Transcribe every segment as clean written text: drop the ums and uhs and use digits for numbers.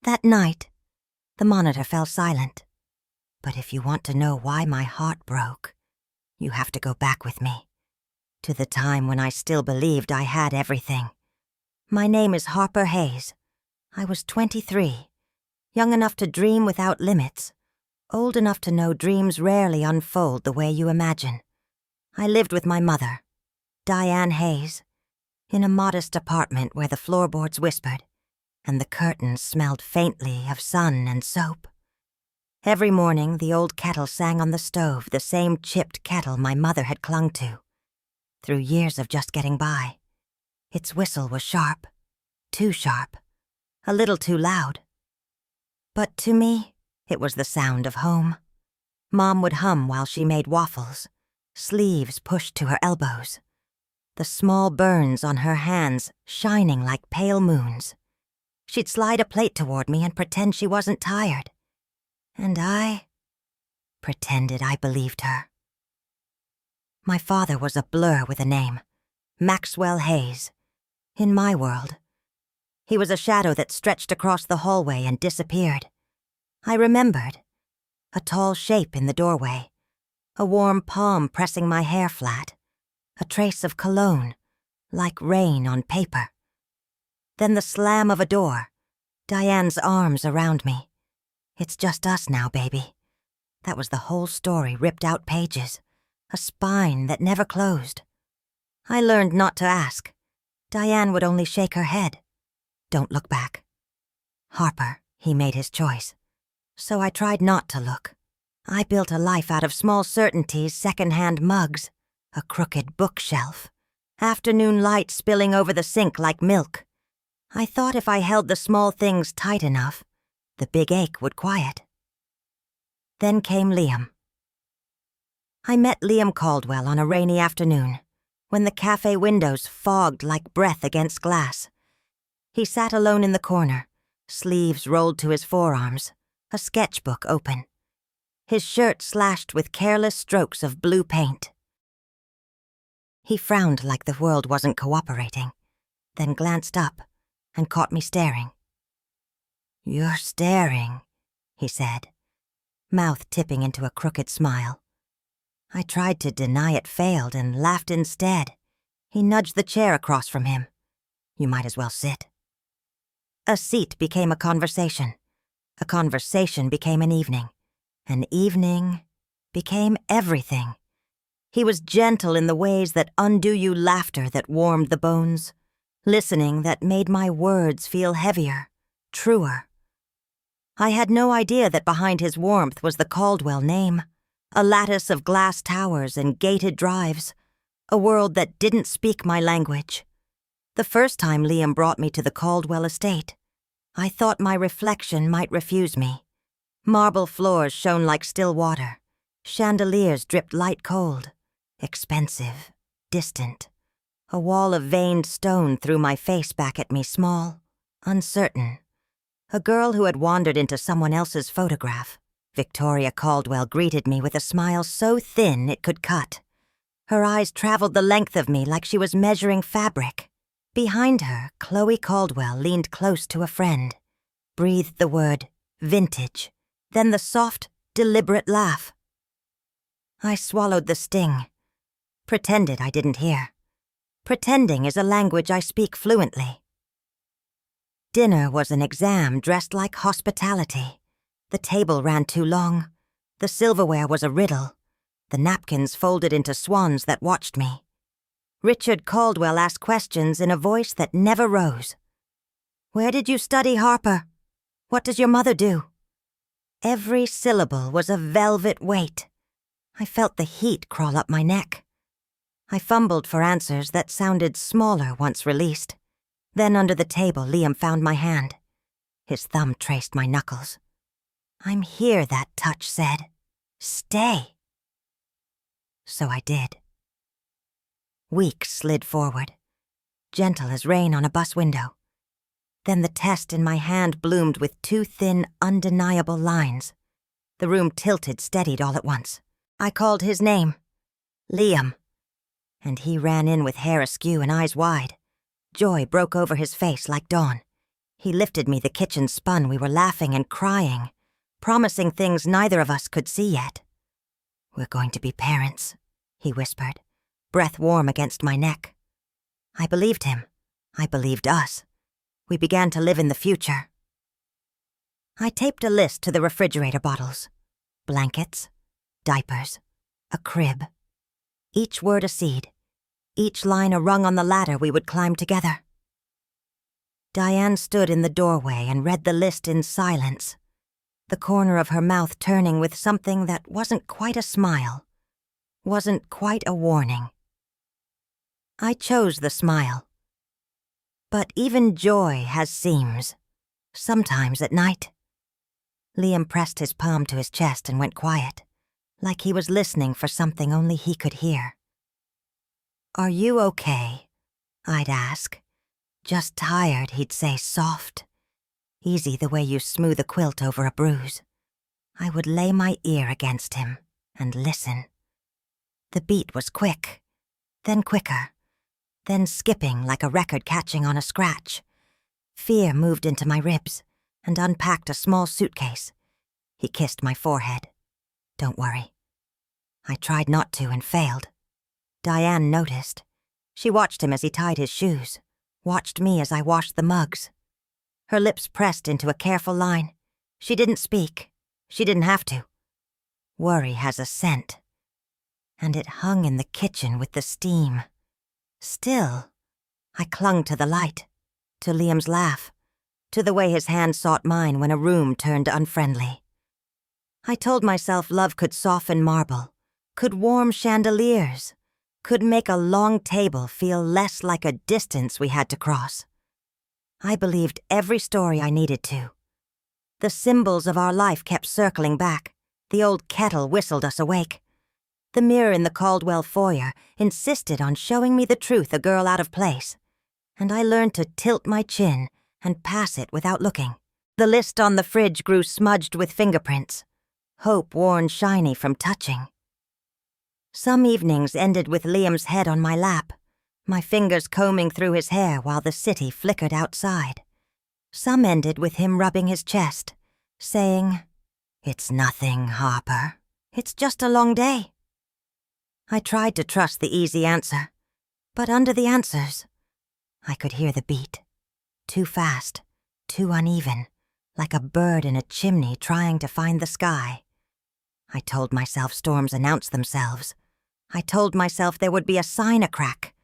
That night, the monitor fell silent. But if you want to know why my heart broke, you have to go back with me, to the time when I still believed I had everything. My name is Harper Hayes. I was 23, young enough to dream without limits, old enough to know dreams rarely unfold the way you imagine. I lived with my mother, Diane Hayes, in a modest apartment where the floorboards whispered and the curtains smelled faintly of sun and soap. Every morning, the old kettle sang on the stove, the same chipped kettle my mother had clung to. Through years of just getting by, its whistle was sharp, too sharp, a little too loud. But to me, it was the sound of home. Mom would hum while she made waffles, sleeves pushed to her elbows, the small burns on her hands shining like pale moons. She'd slide a plate toward me and pretend she wasn't tired. And I pretended I believed her. My father was a blur with a name, Maxwell Hayes. In my world, he was a shadow that stretched across the hallway and disappeared. I remembered a tall shape in the doorway, a warm palm pressing my hair flat, a trace of cologne, like rain on paper. Then the slam of a door, Diane's arms around me. It's just us now, baby. That was the whole story, ripped out pages, a spine that never closed. I learned not to ask. Diane would only shake her head. Don't look back. Harper, he made his choice. So I tried not to look. I built a life out of small certainties, second-hand mugs, a crooked bookshelf, afternoon light spilling over the sink like milk. I thought if I held the small things tight enough, the big ache would quiet. Then came Liam. I met Liam Caldwell on a rainy afternoon, when the cafe windows fogged like breath against glass. He sat alone in the corner, sleeves rolled to his forearms, a sketchbook open. His shirt slashed with careless strokes of blue paint. He frowned like the world wasn't cooperating, then glanced up and caught me staring. "You're staring," he said, mouth tipping into a crooked smile. I tried to deny it failed and laughed instead. He nudged the chair across from him. "You might as well sit." A seat became a conversation became an evening became everything. He was gentle in the ways that undo you, laughter that warmed the bones, listening that made my words feel heavier, truer. I had no idea that behind his warmth was the Caldwell name, a lattice of glass towers and gated drives, a world that didn't speak my language. The first time Liam brought me to the Caldwell estate, I thought my reflection might refuse me. Marble floors shone like still water. Chandeliers dripped light cold. Expensive, distant. A wall of veined stone threw my face back at me, small, uncertain. A girl who had wandered into someone else's photograph. Victoria Caldwell greeted me with a smile so thin it could cut. Her eyes traveled the length of me like she was measuring fabric. Behind her, Chloe Caldwell leaned close to a friend, breathed the word, vintage, then the soft, deliberate laugh. I swallowed the sting, pretended I didn't hear. Pretending is a language I speak fluently. Dinner was an exam dressed like hospitality. The table ran too long. The silverware was a riddle. The napkins folded into swans that watched me. Richard Caldwell asked questions in a voice that never rose. "Where did you study, Harper? What does your mother do?" Every syllable was a velvet weight. I felt the heat crawl up my neck. I fumbled for answers that sounded smaller once released. Then under the table, Liam found my hand. His thumb traced my knuckles. "I'm here," that touch said. "Stay." So I did. Weeks slid forward, gentle as rain on a bus window. Then the test in my hand bloomed with two thin, undeniable lines. The room tilted, steadied all at once. I called his name, Liam, and he ran in with hair askew and eyes wide. Joy broke over his face like dawn. He lifted me the kitchen spun. We were laughing and crying, promising things neither of us could see yet. "We're going to be parents," he whispered, breath warm against my neck. I believed him. I believed us. We began to live in the future. I taped a list to the refrigerator bottles. Blankets, diapers, a crib. Each word a seed, each line a rung on the ladder we would climb together. Diane stood in the doorway and read the list in silence, the corner of her mouth turning with something that wasn't quite a smile, wasn't quite a warning. I chose the smile. But even joy has seams, sometimes at night. Liam pressed his palm to his chest and went quiet, like he was listening for something only he could hear. "Are you okay?" I'd ask. "Just tired," he'd say, soft. Easy the way you smooth a quilt over a bruise. I would lay my ear against him and listen. The beat was quick, then quicker, then skipping like a record catching on a scratch. Fear moved into my ribs and unpacked a small suitcase. He kissed my forehead. "Don't worry." I tried not to and failed. Diane noticed. She watched him as he tied his shoes, watched me as I washed the mugs. Her lips pressed into a careful line. She didn't speak. She didn't have to. Worry has a scent. And it hung in the kitchen with the steam. Still, I clung to the light, to Liam's laugh, to the way his hand sought mine when a room turned unfriendly. I told myself love could soften marble, could warm chandeliers, could make a long table feel less like a distance we had to cross. I believed every story I needed to. The symbols of our life kept circling back. The old kettle whistled us awake. The mirror in the Caldwell foyer insisted on showing me the truth a girl out of place, and I learned to tilt my chin and pass it without looking. The list on the fridge grew smudged with fingerprints, hope worn shiny from touching. Some evenings ended with Liam's head on my lap, my fingers combing through his hair while the city flickered outside. Some ended with him rubbing his chest, saying, "It's nothing, Harper. It's just a long day." I tried to trust the easy answer, but under the answers, I could hear the beat. Too fast, too uneven, like a bird in a chimney trying to find the sky. I told myself storms announce themselves. I told myself there would be a sign a crack,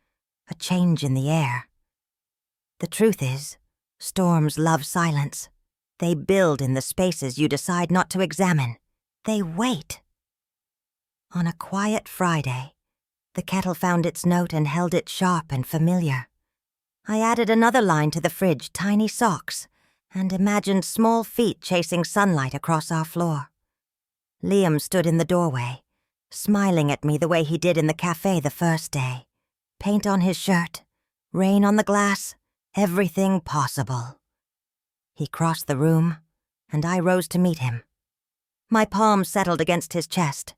a change in the air. The truth is, storms love silence. They build in the spaces you decide not to examine. They wait. On a quiet Friday, the kettle found its note and held it sharp and familiar. I added another line to the fridge, tiny socks, and imagined small feet chasing sunlight across our floor. Liam stood in the doorway, smiling at me the way he did in the cafe the first day. Paint on his shirt, rain on the glass, everything possible. He crossed the room, and I rose to meet him. My palm settled against his chest,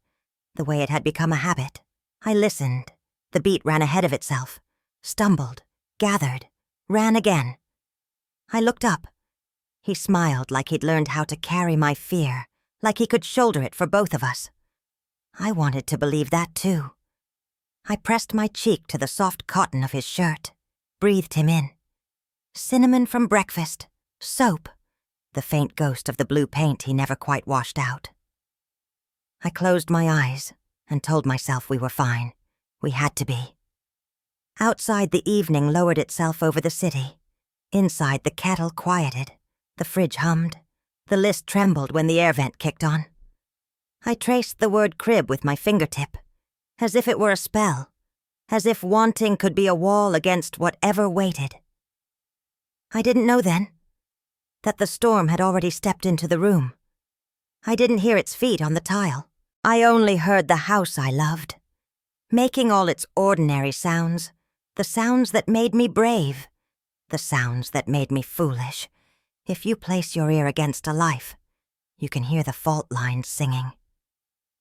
the way it had become a habit. I listened. The beat ran ahead of itself, stumbled, gathered, ran again. I looked up. He smiled like he'd learned how to carry my fear, like he could shoulder it for both of us. I wanted to believe that too. I pressed my cheek to the soft cotton of his shirt, breathed him in. Cinnamon from breakfast, soap, the faint ghost of the blue paint he never quite washed out. I closed my eyes and told myself we were fine. We had to be. Outside, the evening lowered itself over the city. Inside, the kettle quieted. The fridge hummed. The list trembled when the air vent kicked on. I traced the word crib with my fingertip, as if it were a spell, as if wanting could be a wall against whatever waited. I didn't know then that the storm had already stepped into the room. I didn't hear its feet on the tile. I only heard the house I loved, making all its ordinary sounds, the sounds that made me brave, the sounds that made me foolish. If you place your ear against a life, you can hear the fault lines singing.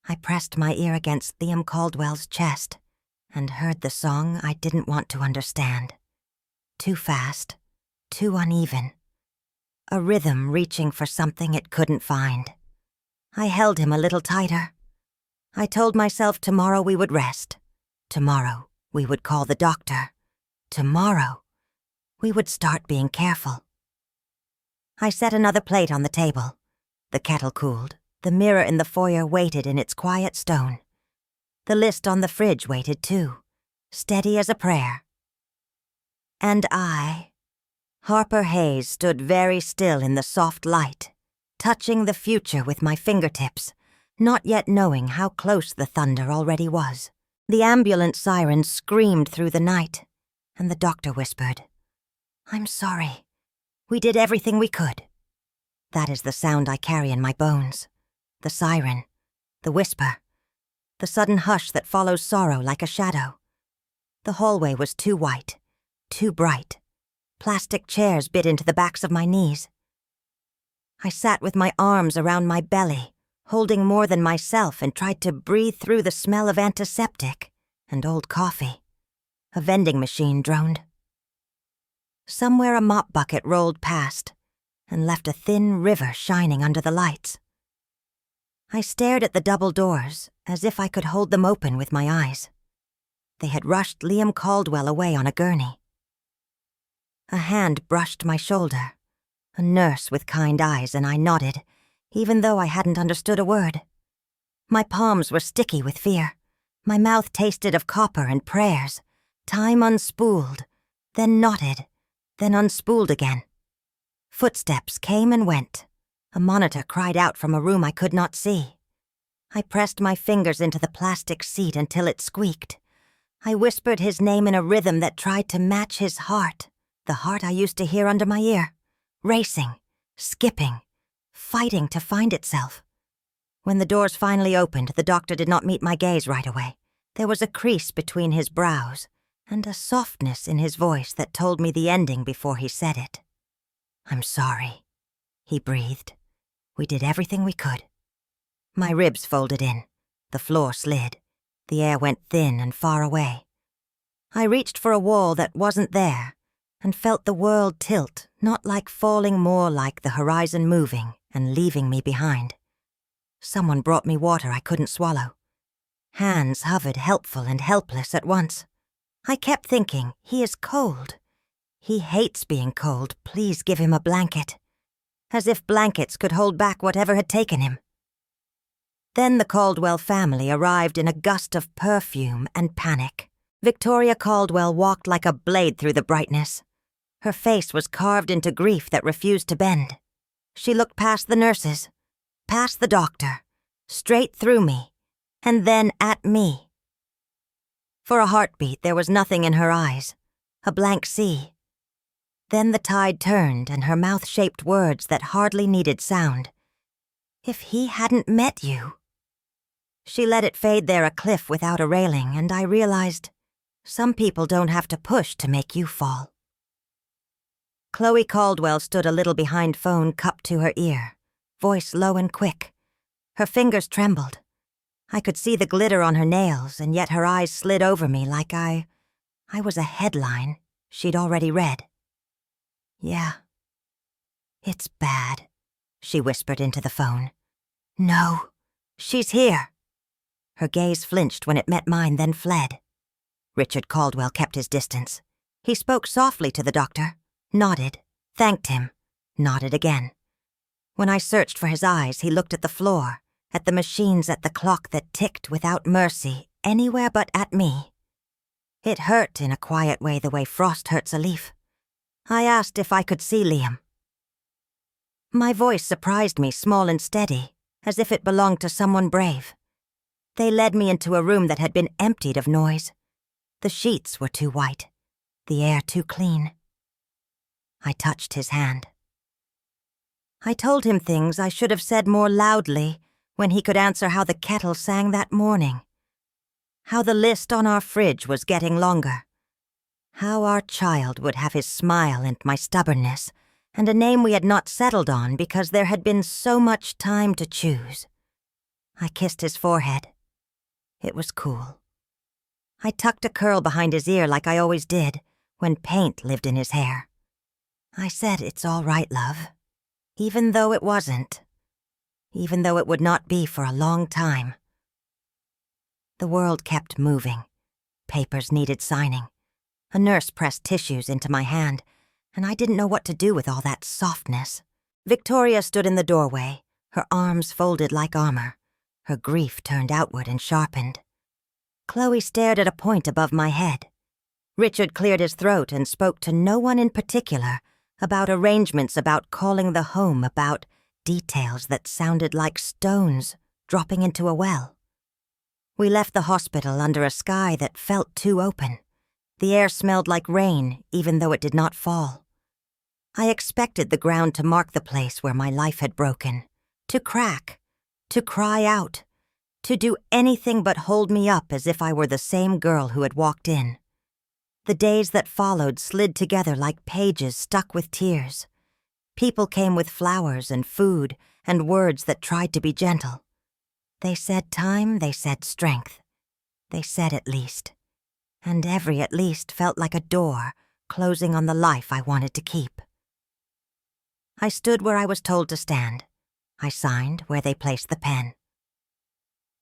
I pressed my ear against Liam Caldwell's chest and heard the song I didn't want to understand. Too fast, too uneven, a rhythm reaching for something it couldn't find. I held him a little tighter. I told myself tomorrow we would rest. Tomorrow we would call the doctor. Tomorrow we would start being careful. I set another plate on the table. The kettle cooled. The mirror in the foyer waited in its quiet stone. The list on the fridge waited too, steady as a prayer. And I, Harper Hayes, stood very still in the soft light, touching the future with my fingertips, not yet knowing how close the thunder already was. The ambulance siren screamed through the night, and the doctor whispered, "I'm sorry. We did everything we could." That is the sound I carry in my bones. The siren, the whisper, the sudden hush that follows sorrow like a shadow. The hallway was too white, too bright. Plastic chairs bit into the backs of my knees. I sat with my arms around my belly, holding more than myself, and tried to breathe through the smell of antiseptic and old coffee. A vending machine droned. Somewhere a mop bucket rolled past and left a thin river shining under the lights. I stared at the double doors as if I could hold them open with my eyes. They had rushed Liam Caldwell away on a gurney. A hand brushed my shoulder, a nurse with kind eyes, and I nodded, even though I hadn't understood a word. My palms were sticky with fear. My mouth tasted of copper and prayers. Time unspooled, then knotted, then unspooled again. Footsteps came and went. A monitor cried out from a room I could not see. I pressed my fingers into the plastic seat until it squeaked. I whispered his name in a rhythm that tried to match his heart, the heart I used to hear under my ear, racing, skipping, fighting to find itself. When the doors finally opened, the doctor did not meet my gaze right away. There was a crease between his brows and a softness in his voice that told me the ending before he said it. "I'm sorry," he breathed. "We did everything we could." My ribs folded in. The floor slid. The air went thin and far away. I reached for a wall that wasn't there and felt the world tilt, not like falling, more like the horizon moving and leaving me behind. Someone brought me water I couldn't swallow. Hands hovered helpful and helpless at once. I kept thinking, he is cold. He hates being cold. Please give him a blanket. As if blankets could hold back whatever had taken him. Then the Caldwell family arrived in a gust of perfume and panic. Victoria Caldwell walked like a blade through the brightness. Her face was carved into grief that refused to bend. She looked past the nurses, past the doctor, straight through me, and then at me. For a heartbeat, there was nothing in her eyes, a blank sea. Then the tide turned, and her mouth shaped words that hardly needed sound. "If he hadn't met you." She let it fade there, a cliff without a railing, and I realized some people don't have to push to make you fall. Chloe Caldwell stood a little behind, phone cupped to her ear, voice low and quick. Her fingers trembled. I could see the glitter on her nails, and yet her eyes slid over me like I was a headline she'd already read. "Yeah. It's bad," she whispered into the phone. "No, she's here." Her gaze flinched when it met mine, then fled. Richard Caldwell kept his distance. He spoke softly to the doctor, nodded, thanked him, nodded again. When I searched for his eyes, he looked at the floor, at the machines, at the clock that ticked without mercy, anywhere but at me. It hurt in a quiet way, the way frost hurts a leaf. I asked if I could see Liam. My voice surprised me, small and steady, as if it belonged to someone brave. They led me into a room that had been emptied of noise. The sheets were too white, the air too clean. I touched his hand. I told him things I should have said more loudly when he could answer how the kettle sang that morning, how the list on our fridge was getting longer, how our child would have his smile and my stubbornness, and a name we had not settled on because there had been so much time to choose. I kissed his forehead. It was cool. I tucked a curl behind his ear like I always did when paint lived in his hair. I said, "It's all right, love. even though it wasn't. Even though it would not be for a long time. The world kept moving. Papers needed signing. A nurse pressed tissues into my hand, and I didn't know what to do with all that softness. Victoria stood in the doorway, her arms folded like armor, her grief turned outward and sharpened. Chloe stared at a point above my head. Richard cleared his throat and spoke to no one in particular, about arrangements, about calling the home, about details that sounded like stones dropping into a well. We left the hospital under a sky that felt too open. The air smelled like rain, even though it did not fall. I expected the ground to mark the place where my life had broken, to crack, to cry out, to do anything but hold me up as if I were the same girl who had walked in. The days that followed slid together like pages stuck with tears. People came with flowers and food and words that tried to be gentle. They said time, they said strength. They said at least. And every at least felt like a door closing on the life I wanted to keep. I stood where I was told to stand. I signed where they placed the pen.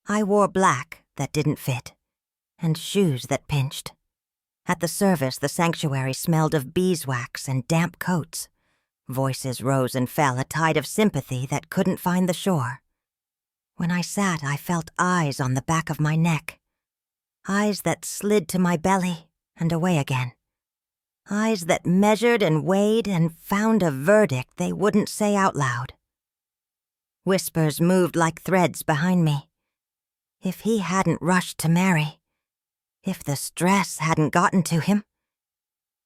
I wore black that didn't fit, and shoes that pinched. At the service, the sanctuary smelled of beeswax and damp coats. Voices rose and fell, a tide of sympathy that couldn't find the shore. When I sat, I felt eyes on the back of my neck. Eyes that slid to my belly and away again. Eyes that measured and weighed and found a verdict they wouldn't say out loud. Whispers moved like threads behind me. If he hadn't rushed to marry, if the stress hadn't gotten to him,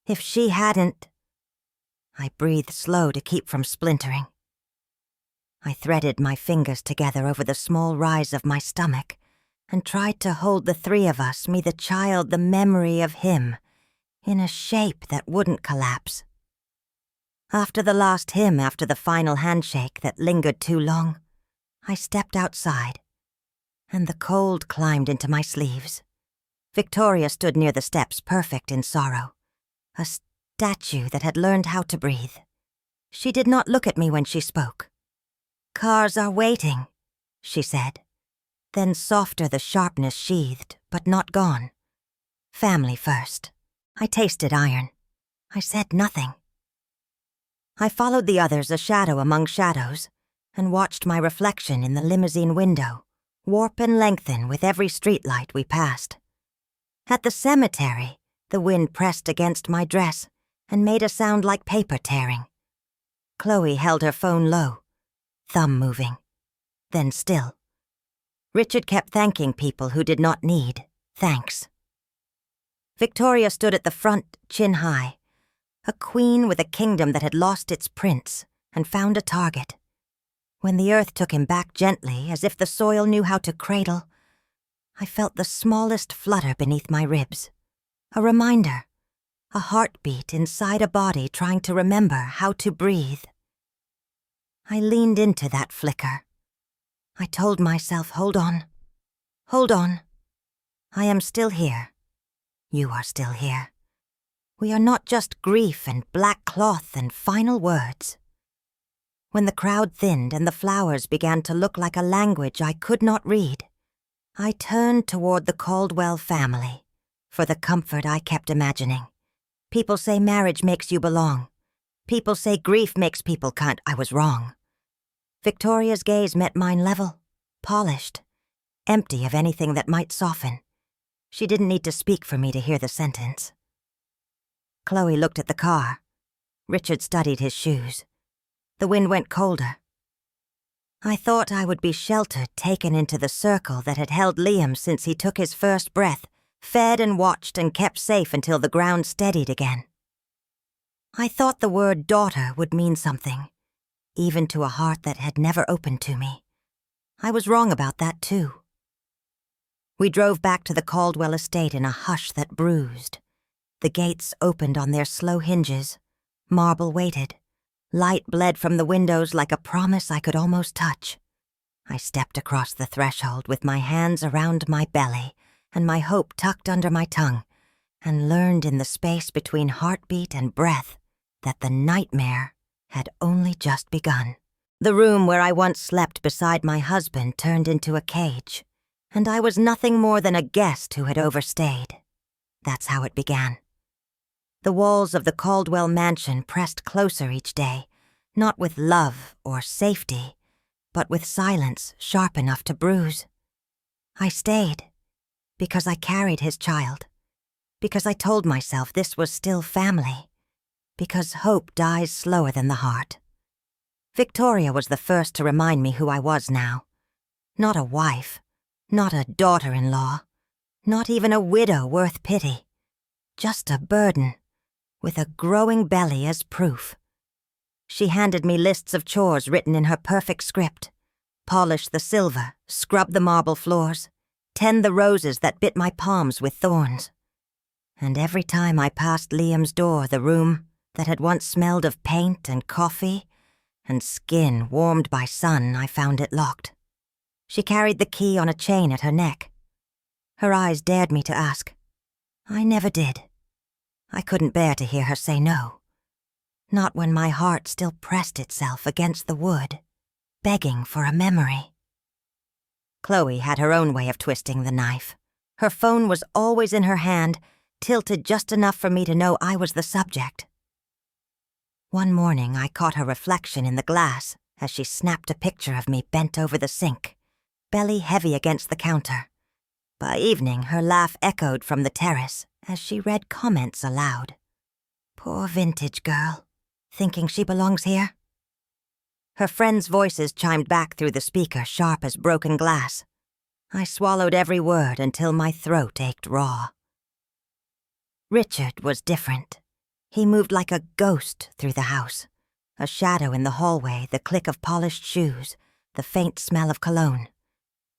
if she hadn't... I breathed slow to keep from splintering. I threaded my fingers together over the small rise of my stomach and tried to hold the three of us, me, the child, the memory of him, in a shape that wouldn't collapse. After the last hymn, after the final handshake that lingered too long, I stepped outside, and the cold climbed into my sleeves. Victoria stood near the steps, perfect in sorrow, a statue that had learned how to breathe. She did not look at me when she spoke. "Cars are waiting," she said. Then softer the sharpness sheathed, but not gone. "Family first." I tasted iron. I said nothing. I followed the others, a shadow among shadows, and watched my reflection in the limousine window, warp and lengthen with every streetlight we passed. At the cemetery, the wind pressed against my dress and made a sound like paper tearing. Chloe held her phone low, thumb moving, then still. Richard kept thanking people who did not need thanks. Victoria stood at the front, chin high, a queen with a kingdom that had lost its prince and found a target. When the earth took him back gently, as if the soil knew how to cradle, I felt the smallest flutter beneath my ribs. A reminder, a heartbeat inside a body trying to remember how to breathe. I leaned into that flicker. I told myself, hold on. Hold on. I am still here. You are still here. We are not just grief and black cloth and final words. When the crowd thinned and the flowers began to look like a language I could not read, I turned toward the Caldwell family for the comfort I kept imagining. People say marriage makes you belong. People say grief makes people cunt. I was wrong. Victoria's gaze met mine level, polished, empty of anything that might soften. She didn't need to speak for me to hear the sentence. Chloe looked at the car. Richard studied his shoes. The wind went colder. I thought I would be sheltered, taken into the circle that had held Liam since he took his first breath, fed and watched and kept safe until the ground steadied again. I thought the word daughter would mean something, even to a heart that had never opened to me. I was wrong about that too. We drove back to the Caldwell estate in a hush that bruised. The gates opened on their slow hinges. Marble waited. Light bled from the windows like a promise I could almost touch. I stepped across the threshold with my hands around my belly and my hope tucked under my tongue, and learned in the space between heartbeat and breath that the nightmare had only just begun. The room where I once slept beside my husband turned into a cage, and I was nothing more than a guest who had overstayed. That's how it began. The walls of the Caldwell mansion pressed closer each day, not with love or safety, but with silence sharp enough to bruise. I stayed because I carried his child, because I told myself this was still family, because hope dies slower than the heart. Victoria was the first to remind me who I was now. Not a wife, not a daughter-in-law, not even a widow worth pity. Just a burden, with a growing belly as proof. She handed me lists of chores written in her perfect script. Polish the silver, scrub the marble floors, tend the roses that bit my palms with thorns. And every time I passed Liam's door, the room that had once smelled of paint and coffee and skin warmed by sun, I found it locked. She carried the key on a chain at her neck. Her eyes dared me to ask. I never did. I couldn't bear to hear her say no. Not when my heart still pressed itself against the wood, begging for a memory. Chloe had her own way of twisting the knife. Her phone was always in her hand, tilted just enough for me to know I was the subject. One morning I caught her reflection in the glass as she snapped a picture of me bent over the sink, belly heavy against the counter. By evening, her laugh echoed from the terrace as she read comments aloud. Poor vintage girl, thinking she belongs here? Her friends' voices chimed back through the speaker, sharp as broken glass. I swallowed every word until my throat ached raw. Richard was different. He moved like a ghost through the house. A shadow in the hallway, the click of polished shoes, the faint smell of cologne.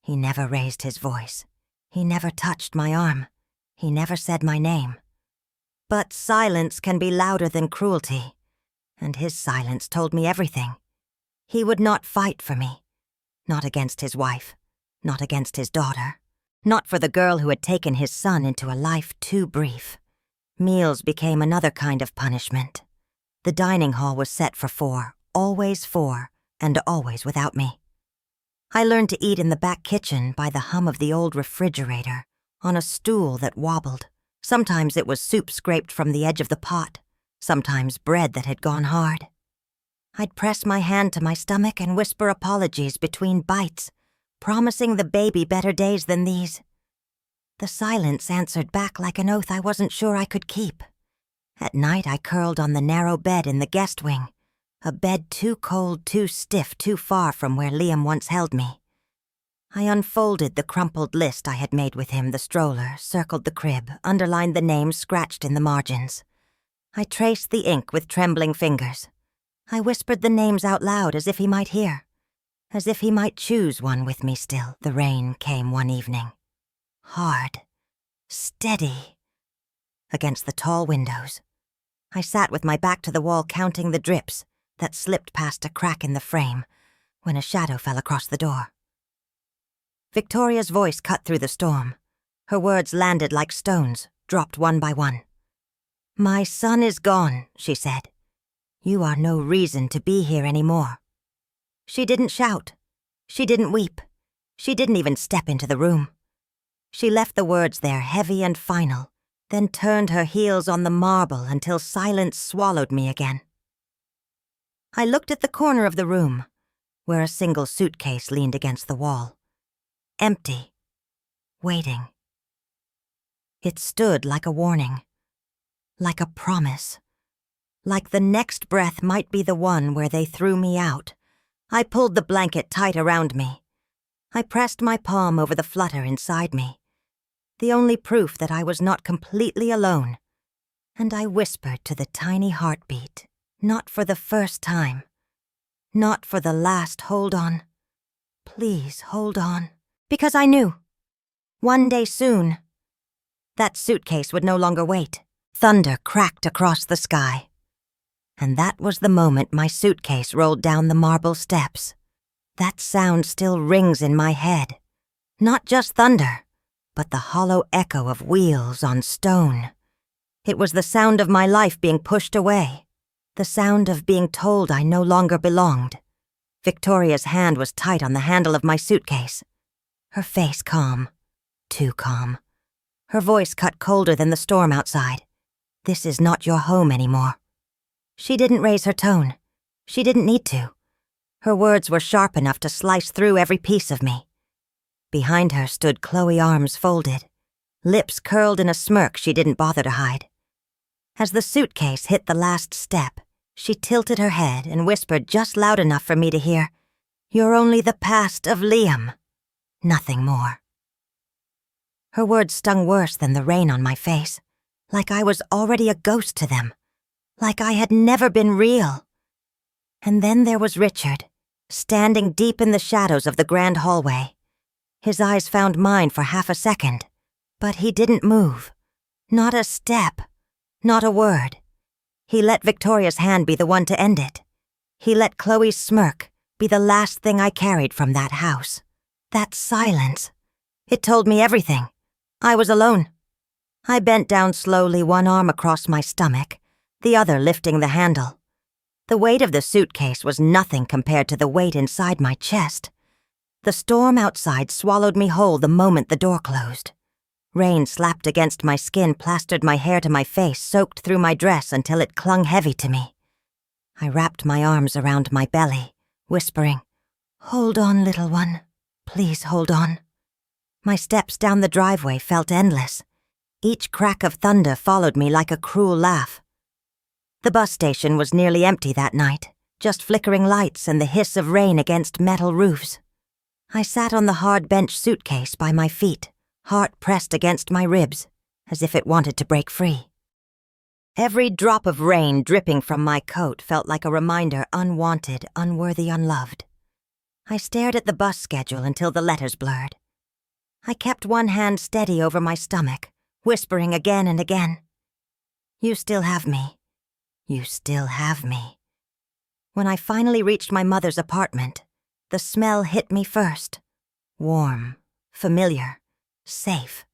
He never raised his voice. He never touched my arm. He never said my name. But silence can be louder than cruelty, and his silence told me everything. He would not fight for me. Not against his wife. Not against his daughter. Not for the girl who had taken his son into a life too brief. Meals became another kind of punishment. The dining hall was set for four, and always without me. I learned to eat in the back kitchen by the hum of the old refrigerator, on a stool that wobbled. Sometimes it was soup scraped from the edge of the pot, sometimes bread that had gone hard. I'd press my hand to my stomach and whisper apologies between bites, promising the baby better days than these. The silence answered back like an oath I wasn't sure I could keep. At night I curled on the narrow bed in the guest wing, a bed too cold, too stiff, too far from where Liam once held me. I unfolded the crumpled list I had made with him, the stroller, circled the crib, underlined the names scratched in the margins. I traced the ink with trembling fingers. I whispered the names out loud as if he might hear, as if he might choose one with me still. The rain came one evening. Hard, steady, against the tall windows. I sat with my back to the wall counting the drips that slipped past a crack in the frame when a shadow fell across the door. Victoria's voice cut through the storm. Her words landed like stones, dropped one by one. My son is gone, she said. You are no reason to be here anymore. She didn't shout. She didn't weep. She didn't even step into the room. She left the words there heavy and final, then turned her heels on the marble until silence swallowed me again. I looked at the corner of the room, where a single suitcase leaned against the wall. Empty. Waiting. It stood like a warning. Like a promise. Like the next breath might be the one where they threw me out. I pulled the blanket tight around me. I pressed my palm over the flutter inside me, the only proof that I was not completely alone, and I whispered to the tiny heartbeat, not for the first time, not for the last hold on. Please hold on. Because I knew, one day soon, that suitcase would no longer wait. Thunder cracked across the sky, and that was the moment my suitcase rolled down the marble steps. That sound still rings in my head. Not just thunder, but the hollow echo of wheels on stone. It was the sound of my life being pushed away, The sound of being told I no longer belonged. Victoria's hand was tight on the handle of my suitcase. Her face calm. Too calm. Her voice cut colder than the storm outside. This is not your home anymore. She didn't raise her tone. She didn't need to. Her words were sharp enough to slice through every piece of me. Behind her stood Chloe, arms folded, lips curled in a smirk she didn't bother to hide. As the suitcase hit the last step, she tilted her head and whispered just loud enough for me to hear, "You're only the past of Liam." Nothing more. Her words stung worse than the rain on my face, like I was already a ghost to them, like I had never been real. And then there was Richard, standing deep in the shadows of the grand hallway. His eyes found mine for half a second, but he didn't move. Not a step, not a word. He let Victoria's hand be the one to end it. He let Chloe's smirk be the last thing I carried from that house. That silence. It told me everything. I was alone. I bent down slowly, one arm across my stomach, the other lifting the handle. The weight of the suitcase was nothing compared to the weight inside my chest. The storm outside swallowed me whole the moment the door closed. Rain slapped against my skin, plastered my hair to my face, soaked through my dress until it clung heavy to me. I wrapped my arms around my belly, whispering, "Hold on, little one. Please hold on." My steps down the driveway felt endless. Each crack of thunder followed me like a cruel laugh. The bus station was nearly empty that night, just flickering lights and the hiss of rain against metal roofs. I sat on the hard bench suitcase by my feet, heart pressed against my ribs, as if it wanted to break free. Every drop of rain dripping from my coat felt like a reminder, unwanted, unworthy, unloved. I stared at the bus schedule until the letters blurred. I kept one hand steady over my stomach, whispering again and again, "You still have me. You still have me." When I finally reached my mother's apartment, the smell hit me first. Warm, familiar, safe.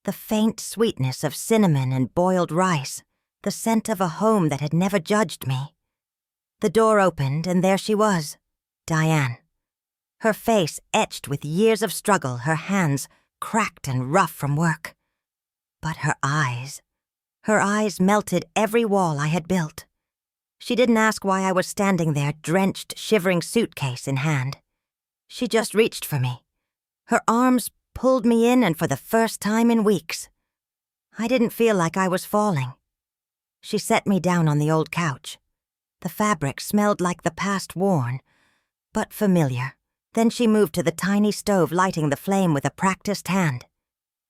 The faint sweetness of cinnamon and boiled rice, the scent of a home that had never judged me. The door opened, and there she was, Diane. Her face etched with years of struggle, her hands cracked and rough from work. But her eyes melted every wall I had built. She didn't ask why I was standing there, drenched, shivering suitcase in hand. She just reached for me. Her arms pulled me in, and for the first time in weeks, I didn't feel like I was falling. She set me down on the old couch. The fabric smelled like the past worn, but familiar. Then she moved to the tiny stove, lighting the flame with a practiced hand.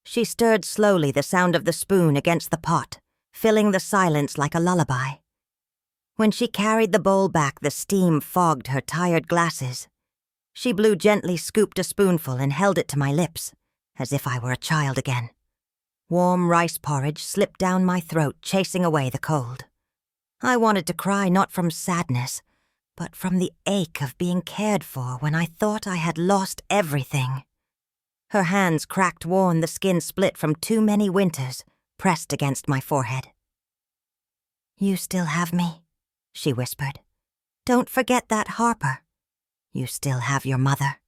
She stirred slowly, the sound of the spoon against the pot, filling the silence like a lullaby. When she carried the bowl back, the steam fogged her tired glasses. She blew gently, scooped a spoonful, and held it to my lips, as if I were a child again. Warm rice porridge slipped down my throat, chasing away the cold. I wanted to cry, not from sadness, but from the ache of being cared for when I thought I had lost everything. Her hands cracked worn, the skin split from too many winters, pressed against my forehead. "You still have me," she whispered. "Don't forget that, Harper. You still have your mother."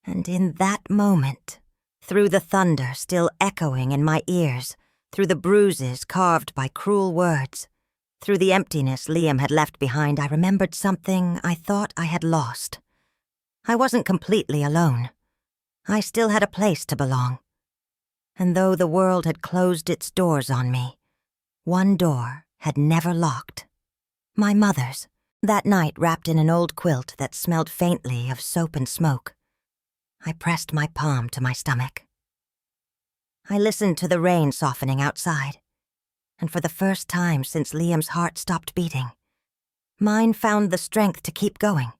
And in that moment, through the thunder still echoing in my ears, through the bruises carved by cruel words, through the emptiness Liam had left behind, I remembered something I thought I had lost. I wasn't completely alone. I still had a place to belong. And though the world had closed its doors on me, one door had never locked. My mother's, that night wrapped in an old quilt that smelled faintly of soap and smoke. I pressed my palm to my stomach. I listened to the rain softening outside, and for the first time since Liam's heart stopped beating, mine found the strength to keep going,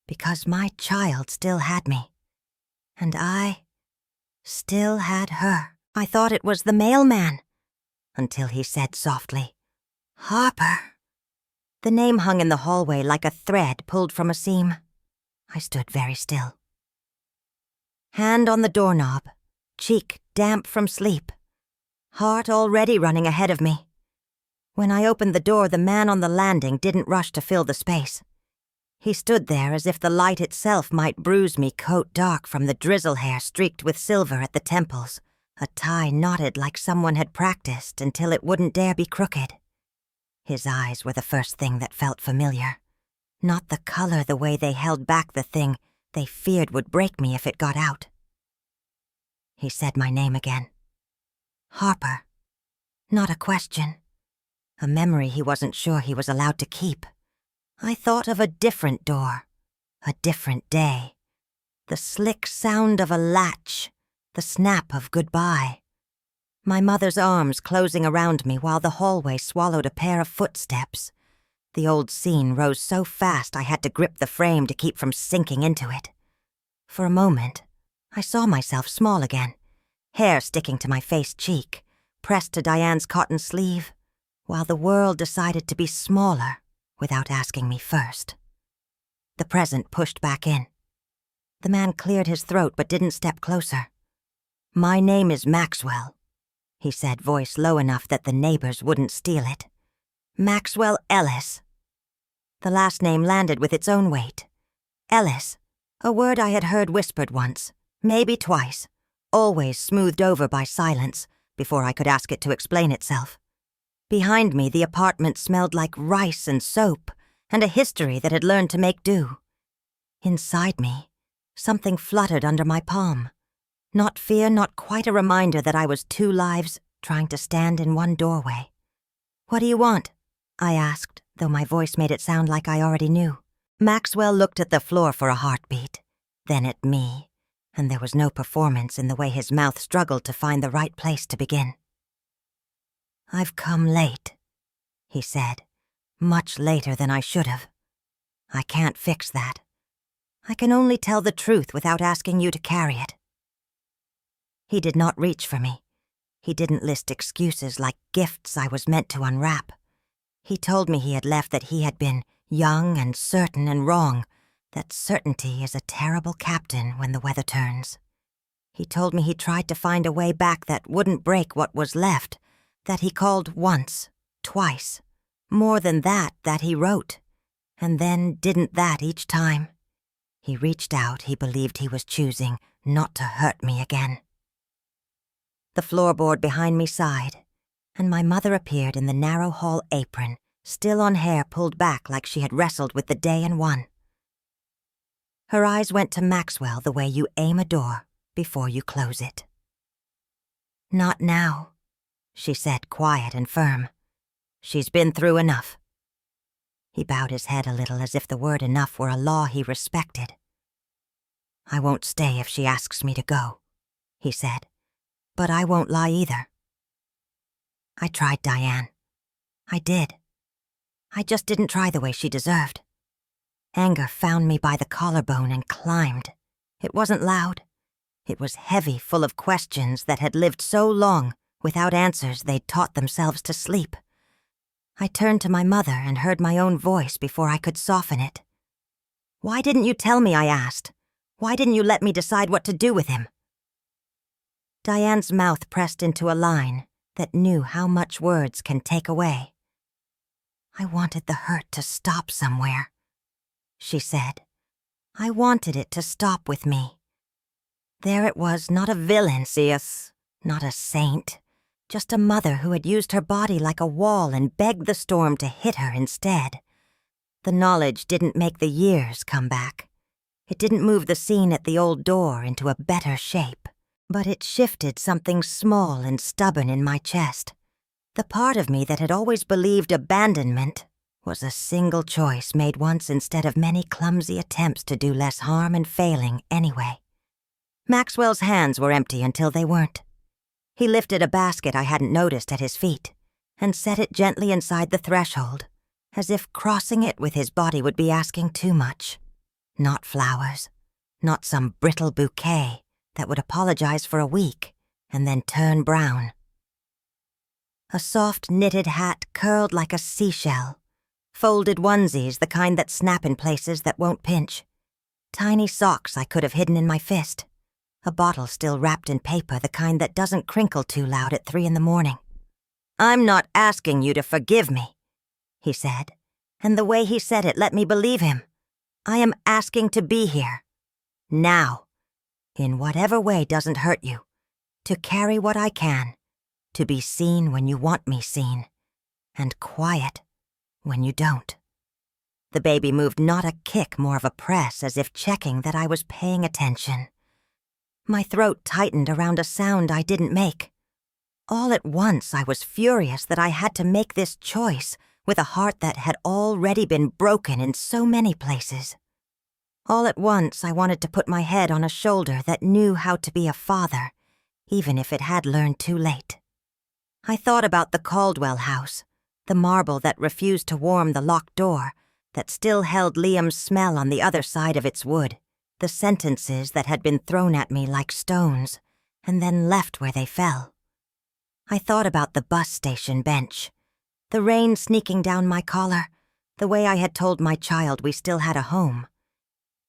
because my child still had me, and I still had her. I thought it was the mailman, until he said softly, "Harper." The name hung in the hallway like a thread pulled from a seam. I stood very still. Hand on the doorknob, cheek damp from sleep, heart already running ahead of me. When I opened the door, the man on the landing didn't rush to fill the space. He stood there as if the light itself might bruise me coat dark from the drizzle hair streaked with silver at the temples, a tie knotted like someone had practiced until it wouldn't dare be crooked. His eyes were the first thing that felt familiar. Not the color, the way they held back the thing they feared would break me if it got out. He said my name again. Harper. Not a question. A memory he wasn't sure he was allowed to keep. I thought of a different door, a different day. The slick sound of a latch, the snap of goodbye. My mother's arms closing around me while the hallway swallowed a pair of footsteps. The old scene rose so fast I had to grip the frame to keep from sinking into it. For a moment, I saw myself small again, hair sticking to my face cheek, pressed to Diane's cotton sleeve, while the world decided to be smaller without asking me first. The present pushed back in. The man cleared his throat but didn't step closer. "My name is Maxwell," he said, voice low enough that the neighbors wouldn't steal it. "Maxwell Ellis." The last name landed with its own weight. Ellis, a word I had heard whispered once, maybe twice, always smoothed over by silence before I could ask it to explain itself. Behind me, the apartment smelled like rice and soap, and a history that had learned to make do. Inside me, something fluttered under my palm. Not fear, not quite a reminder that I was two lives trying to stand in one doorway. "What do you want?" I asked, though my voice made it sound like I already knew. Maxwell looked at the floor for a heartbeat, then at me, and there was no performance in the way his mouth struggled to find the right place to begin. "I've come late," he said, "much later than I should have. I can't fix that. I can only tell the truth without asking you to carry it." He did not reach for me. He didn't list excuses like gifts I was meant to unwrap. He told me he had left that he had been young and certain and wrong, that certainty is a terrible captain when the weather turns. He told me he tried to find a way back that wouldn't break what was left, that he called once, twice, more than that he wrote, and then didn't that each time. He reached out, he believed he was choosing not to hurt me again. The floorboard behind me sighed, and my mother appeared in the narrow hall apron, still on hair pulled back like she had wrestled with the day and won. Her eyes went to Maxwell the way you aim a door before you close it. "Not now," she said, quiet and firm. "She's been through enough." He bowed his head a little as if the word enough were a law he respected. "I won't stay if she asks me to go," he said, "but I won't lie either. I tried, Diane. I did. I just didn't try the way she deserved. Anger found me by the collarbone and climbed. It wasn't loud. It was heavy, full of questions that had lived so long without answers they'd taught themselves to sleep. I turned to my mother and heard my own voice before I could soften it. "Why didn't you tell me?" I asked. "Why didn't you let me decide what to do with him?" Diane's mouth pressed into a line that knew how much words can take away. "I wanted the hurt to stop somewhere," she said. "I wanted it to stop with me. There it was, not a villain, see us, not a saint, just a mother who had used her body like a wall and begged the storm to hit her instead. The knowledge didn't make the years come back. It didn't move the scene at the old door into a better shape, but it shifted something small and stubborn in my chest. The part of me that had always believed abandonment was a single choice made once instead of many clumsy attempts to do less harm and failing anyway. Maxwell's hands were empty until they weren't. He lifted a basket I hadn't noticed at his feet and set it gently inside the threshold, as if crossing it with his body would be asking too much. Not flowers, not some brittle bouquet that would apologize for a week and then turn brown. A soft knitted hat curled like a seashell, folded onesies, the kind that snap in places that won't pinch, tiny socks I could have hidden in my fist, a bottle still wrapped in paper, the kind that doesn't crinkle too loud at 3 in the morning. "I'm not asking you to forgive me," he said, and the way he said it let me believe him. "I am asking to be here. Now. In whatever way doesn't hurt you. To carry what I can. To be seen when you want me seen. And quiet when you don't." The baby moved not a kick, more of a press, as if checking that I was paying attention. My throat tightened around a sound I didn't make. All at once I was furious that I had to make this choice with a heart that had already been broken in so many places. All at once I wanted to put my head on a shoulder that knew how to be a father, even if it had learned too late. I thought about the Caldwell house, the marble that refused to warm the locked door, that still held Liam's smell on the other side of its wood, the sentences that had been thrown at me like stones, and then left where they fell. I thought about the bus station bench, the rain sneaking down my collar, the way I had told my child we still had a home.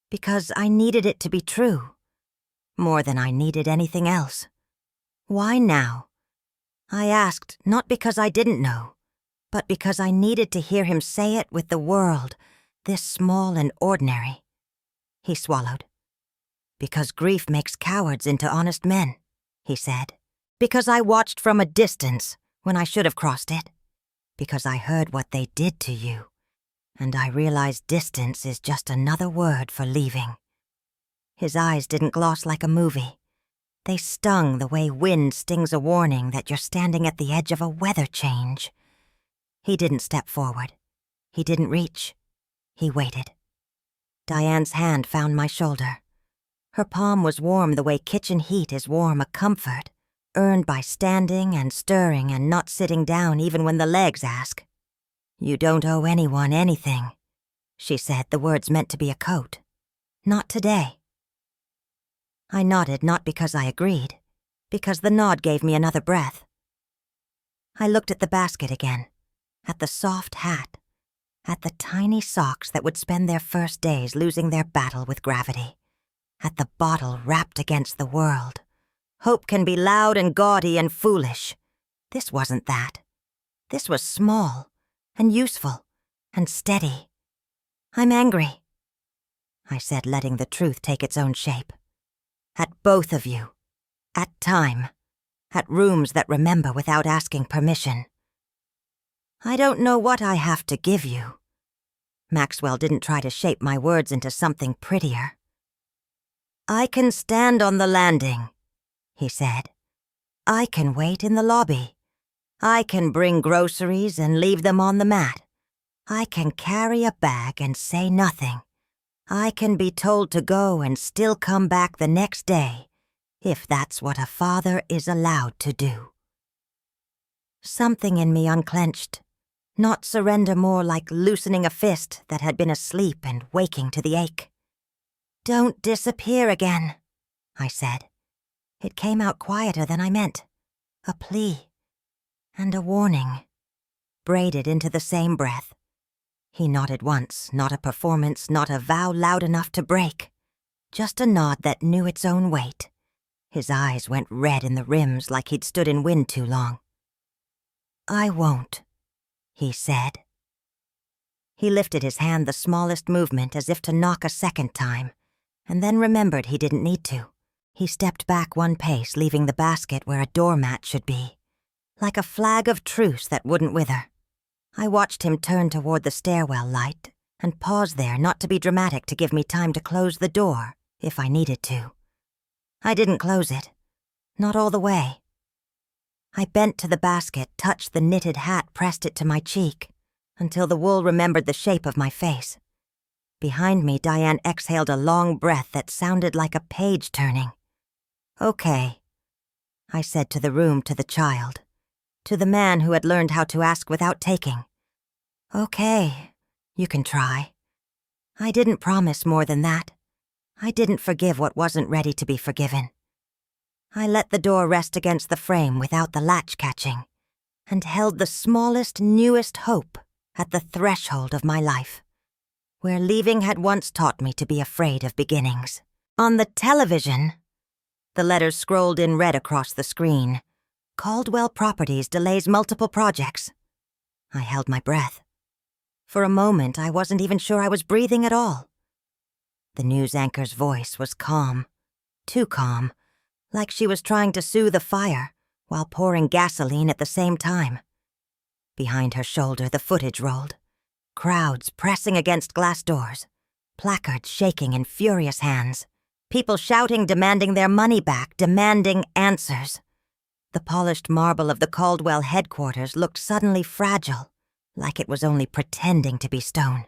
Because I needed it to be true, more than I needed anything else. Why now? I asked, not because I didn't know, but because I needed to hear him say it with the world, this small and ordinary. He swallowed. "Because grief makes cowards into honest men," he said. "Because I watched from a distance when I should have crossed it. Because I heard what they did to you, and I realized distance is just another word for leaving." His eyes didn't gloss like a movie. They stung the way wind stings a warning that you're standing at the edge of a weather change. He didn't step forward. He didn't reach. He waited. Diane's hand found my shoulder. Her palm was warm the way kitchen heat is warm, a comfort, earned by standing and stirring and not sitting down even when the legs ask. "You don't owe anyone anything," she said, the words meant to be a coat. "Not today." I nodded, not because I agreed, because the nod gave me another breath. I looked at the basket again, at the soft hat, at the tiny socks that would spend their first days losing their battle with gravity, at the bottle wrapped against the world. Hope can be loud and gaudy and foolish. This wasn't that. This was small and useful and steady. "I'm angry," I said, letting the truth take its own shape. "At both of you. At time. At rooms that remember without asking permission. I don't know what I have to give you." Maxwell didn't try to shape my words into something prettier. "I can stand on the landing," he said. "I can wait in the lobby. I can bring groceries and leave them on the mat. I can carry a bag and say nothing. I can be told to go and still come back the next day, if that's what a father is allowed to do." Something in me unclenched, not surrender more like loosening a fist that had been asleep and waking to the ache. "Don't disappear again," I said. It came out quieter than I meant. A plea. And a warning. Braided into the same breath. He nodded once, not a performance, not a vow loud enough to break. Just a nod that knew its own weight. His eyes went red in the rims like he'd stood in wind too long. "I won't," he said. He lifted his hand the smallest movement as if to knock a second time, and then remembered he didn't need to. He stepped back one pace, leaving the basket where a doormat should be, like a flag of truce that wouldn't wither. I watched him turn toward the stairwell light and pause there, not to be dramatic, to give me time to close the door, if I needed to. I didn't close it. Not all the way. I bent to the basket, touched the knitted hat, pressed it to my cheek, until the wool remembered the shape of my face. Behind me, Diane exhaled a long breath that sounded like a page turning. "Okay," I said to the room, to the child, to the man who had learned how to ask without taking. "Okay, you can try." I didn't promise more than that. I didn't forgive what wasn't ready to be forgiven. I let the door rest against the frame without the latch catching, and held the smallest, newest hope at the threshold of my life, where leaving had once taught me to be afraid of beginnings. On the television, the letters scrolled in red across the screen, Caldwell Properties delays multiple projects. I held my breath. For a moment, I wasn't even sure I was breathing at all. The news anchor's voice was calm. Too calm. Like she was trying to soothe a fire while pouring gasoline at the same time. Behind her shoulder, the footage rolled. Crowds pressing against glass doors. Placards shaking in furious hands. People shouting, demanding their money back, demanding answers. The polished marble of the Caldwell headquarters looked suddenly fragile, like it was only pretending to be stone.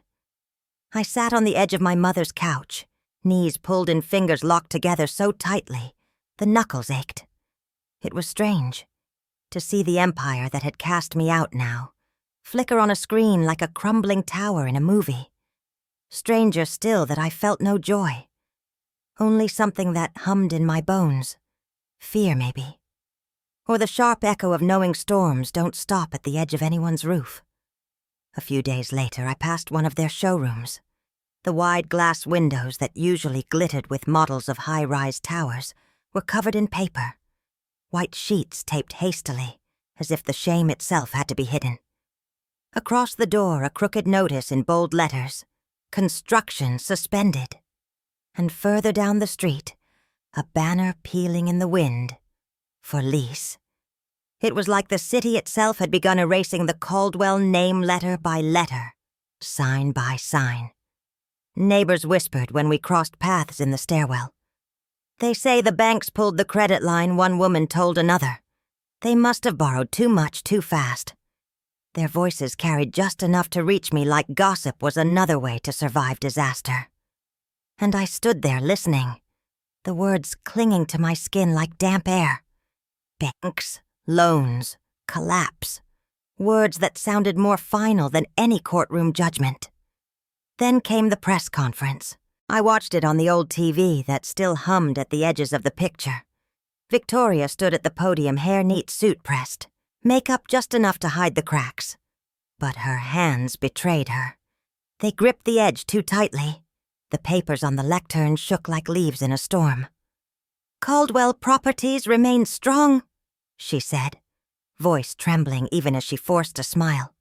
I sat on the edge of my mother's couch, knees pulled and fingers locked together so tightly, the knuckles ached. It was strange to see the empire that had cast me out now flicker on a screen like a crumbling tower in a movie. Stranger still that I felt no joy. Only something that hummed in my bones. Fear, maybe. Or the sharp echo of knowing storms don't stop at the edge of anyone's roof. A few days later, I passed one of their showrooms. The wide glass windows that usually glittered with models of high-rise towers were covered in paper. White sheets taped hastily, as if the shame itself had to be hidden. Across the door, a crooked notice in bold letters. Construction suspended. And further down the street, a banner peeling in the wind. For lease. It was like the city itself had begun erasing the Caldwell name letter by letter, sign by sign. Neighbors whispered when we crossed paths in the stairwell. They say the banks pulled the credit line, one woman told another. They must have borrowed too much too fast. Their voices carried just enough to reach me like gossip was another way to survive disaster. And I stood there listening, the words clinging to my skin like damp air. Banks, loans, collapse. Words that sounded more final than any courtroom judgment. Then came the press conference. I watched it on the old TV that still hummed at the edges of the picture. Victoria stood at the podium, hair neat, suit pressed. Makeup just enough to hide the cracks. But her hands betrayed her. They gripped the edge too tightly. The papers on the lectern shook like leaves in a storm. "Caldwell Properties remain strong," she said, voice trembling even as she forced a smile.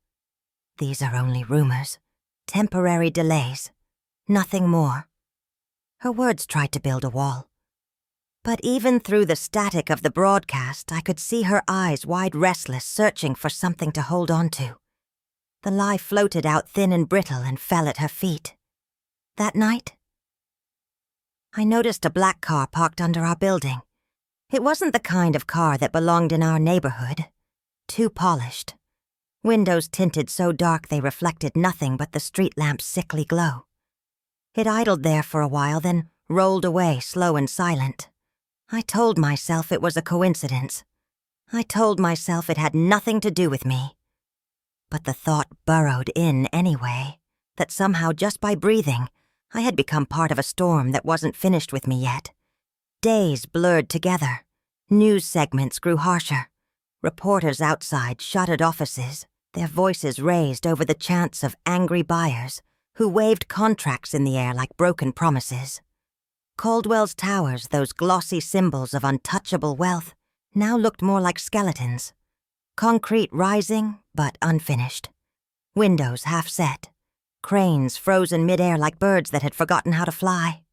"These are only rumors, temporary delays, nothing more." Her words tried to build a wall. But even through the static of the broadcast, I could see her eyes wide restless, searching for something to hold on to. The lie floated out thin and brittle and fell at her feet. That night, I noticed a black car parked under our building. It wasn't the kind of car that belonged in our neighborhood. Too polished. Windows tinted so dark they reflected nothing but the street lamp's sickly glow. It idled there for a while, then rolled away slow and silent. I told myself it was a coincidence. I told myself it had nothing to do with me. But the thought burrowed in anyway, that somehow just by breathing, I had become part of a storm that wasn't finished with me yet. Days blurred together. News segments grew harsher. Reporters outside shuttered offices, their voices raised over the chants of angry buyers who waved contracts in the air like broken promises. Caldwell's towers, those glossy symbols of untouchable wealth, now looked more like skeletons. Concrete rising, but unfinished. Windows half set. Cranes frozen midair like birds that had forgotten how to fly.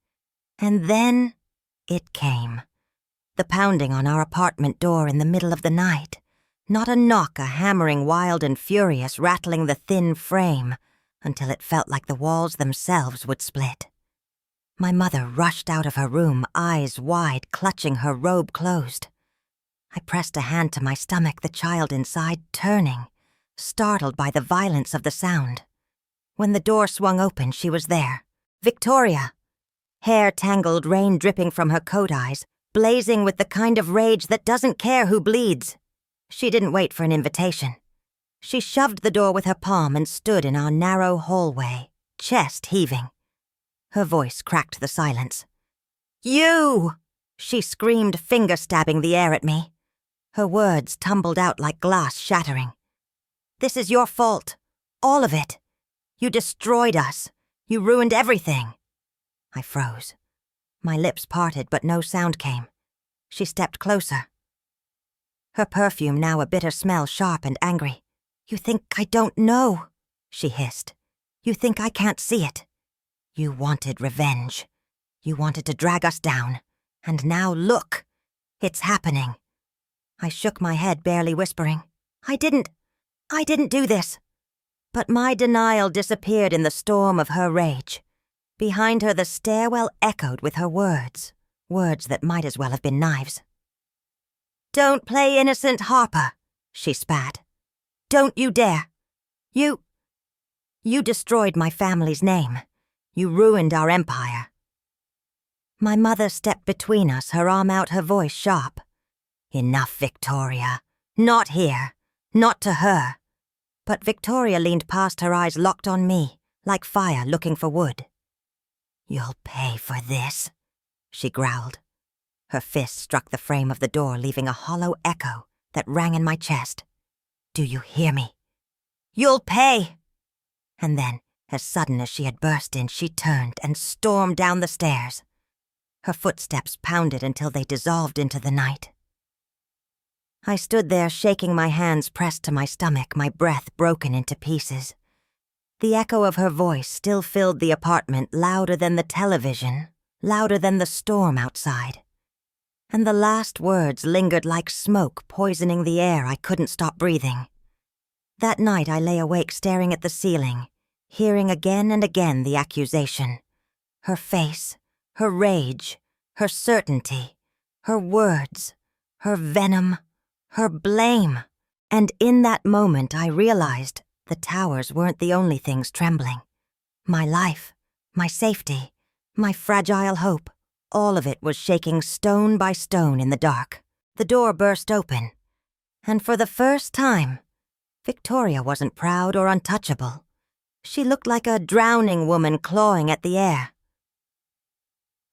And then it came. The pounding on our apartment door in the middle of the night. Not a knock, a hammering wild and furious, rattling the thin frame until it felt like the walls themselves would split. My mother rushed out of her room, eyes wide, clutching her robe closed. I pressed a hand to my stomach, the child inside turning, startled by the violence of the sound. When the door swung open, she was there. Victoria! Hair tangled, rain dripping from her coat eyes, blazing with the kind of rage that doesn't care who bleeds. She didn't wait for an invitation. She shoved the door with her palm and stood in our narrow hallway, chest heaving. Her voice cracked the silence. "You!" she screamed, finger-stabbing the air at me. Her words tumbled out like glass shattering. "This is your fault. All of it. You destroyed us. You ruined everything." I froze. My lips parted, but no sound came. She stepped closer. her perfume now a bitter smell, sharp and angry. "You think I don't know," she hissed. "You think I can't see it. You wanted revenge. You wanted to drag us down. And now look. It's happening." I shook my head, barely whispering, I didn't do this." But my denial disappeared in the storm of her rage. Behind her, the stairwell echoed with her words that might as well have been knives. "Don't play innocent, Harper," she spat. "Don't you dare. You destroyed my family's name. You ruined our empire." My mother stepped between us, her arm out, her voice sharp. "Enough, Victoria. Not here. Not to her." But Victoria leaned past, her eyes locked on me, like fire looking for wood. "You'll pay for this," she growled. Her fist struck the frame of the door, leaving a hollow echo that rang in my chest. "Do you hear me? You'll pay!" And then, as sudden as she had burst in, she turned and stormed down the stairs. Her footsteps pounded until they dissolved into the night. I stood there, shaking, my hands pressed to my stomach, my breath broken into pieces. The echo of her voice still filled the apartment, louder than the television, louder than the storm outside. And the last words lingered like smoke, poisoning the air. I couldn't stop breathing. That night I lay awake, staring at the ceiling, hearing again and again the accusation. Her face, her rage, her certainty, her words, her venom, her blame. And in that moment I realized the towers weren't the only things trembling. My life, my safety, my fragile hope, all of it was shaking stone by stone in the dark. The door burst open, and for the first time, Victoria wasn't proud or untouchable. She looked like a drowning woman clawing at the air.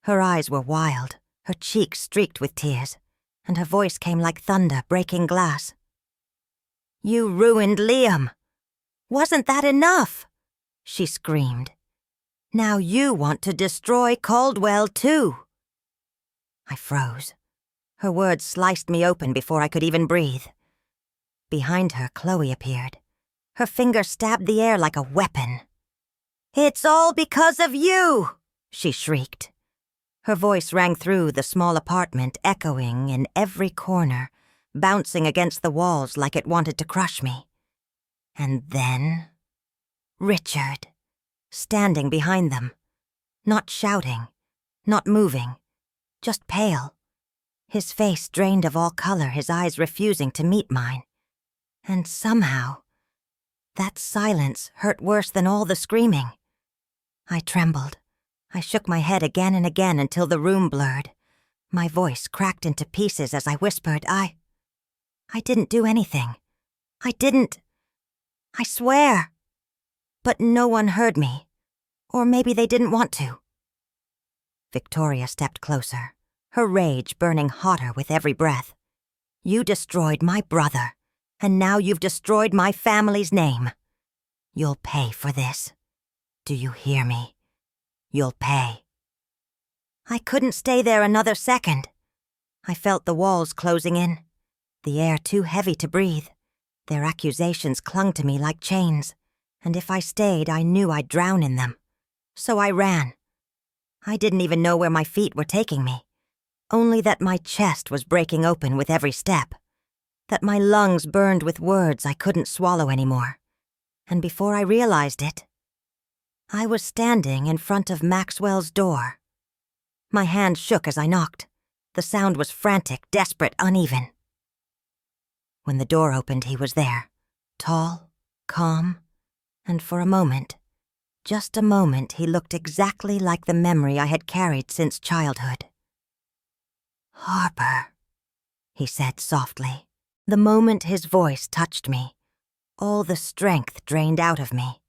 Her eyes were wild, her cheeks streaked with tears, and her voice came like thunder breaking glass. "You ruined Liam. Wasn't that enough?" she screamed. "Now you want to destroy Caldwell too." I froze. Her words sliced me open before I could even breathe. Behind her, Chloe appeared. Her finger stabbed the air like a weapon. "It's all because of you!" she shrieked. Her voice rang through the small apartment, echoing in every corner, bouncing against the walls like it wanted to crush me. And then Richard, standing behind them, not shouting, not moving, just pale. His face drained of all color, his eyes refusing to meet mine. And somehow, that silence hurt worse than all the screaming. I trembled. I shook my head again and again until the room blurred. My voice cracked into pieces as I whispered, I didn't do anything. I didn't. I swear." But no one heard me. Or maybe they didn't want to. Victoria stepped closer, her rage burning hotter with every breath. "You destroyed my brother, and now you've destroyed my family's name. You'll pay for this. Do you hear me? You'll pay." I couldn't stay there another second. I felt the walls closing in, the air too heavy to breathe. Their accusations clung to me like chains, and if I stayed, I knew I'd drown in them. So I ran. I didn't even know where my feet were taking me, only that my chest was breaking open with every step, that my lungs burned with words I couldn't swallow anymore. And before I realized it, I was standing in front of Maxwell's door. My hand shook as I knocked. The sound was frantic, desperate, uneven. When the door opened, he was there, tall, calm, and for a moment, just a moment, he looked exactly like the memory I had carried since childhood. "Harper," he said softly. The moment his voice touched me, all the strength drained out of me.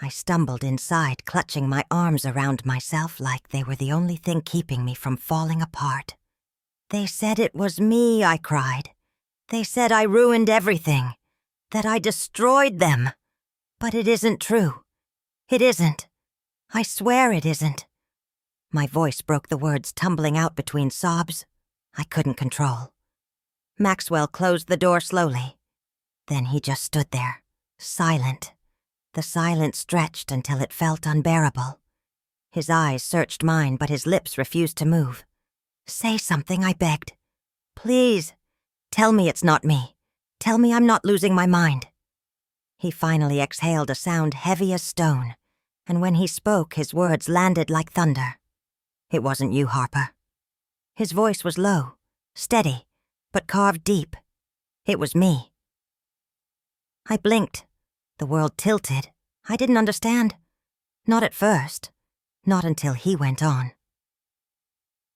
I stumbled inside, clutching my arms around myself like they were the only thing keeping me from falling apart. "They said it was me," I cried. "They said I ruined everything, that I destroyed them. But it isn't true. It isn't. I swear it isn't." My voice broke, the words tumbling out between sobs I couldn't control. Maxwell closed the door slowly. Then he just stood there, silent. The silence stretched until it felt unbearable. His eyes searched mine, but his lips refused to move. "Say something," I begged. "Please, tell me it's not me. Tell me I'm not losing my mind." He finally exhaled a sound heavy as stone, and when he spoke, his words landed like thunder. "It wasn't you, Harper." His voice was low, steady, but carved deep. "It was me." I blinked. The world tilted. I didn't understand. Not at first. Not until he went on.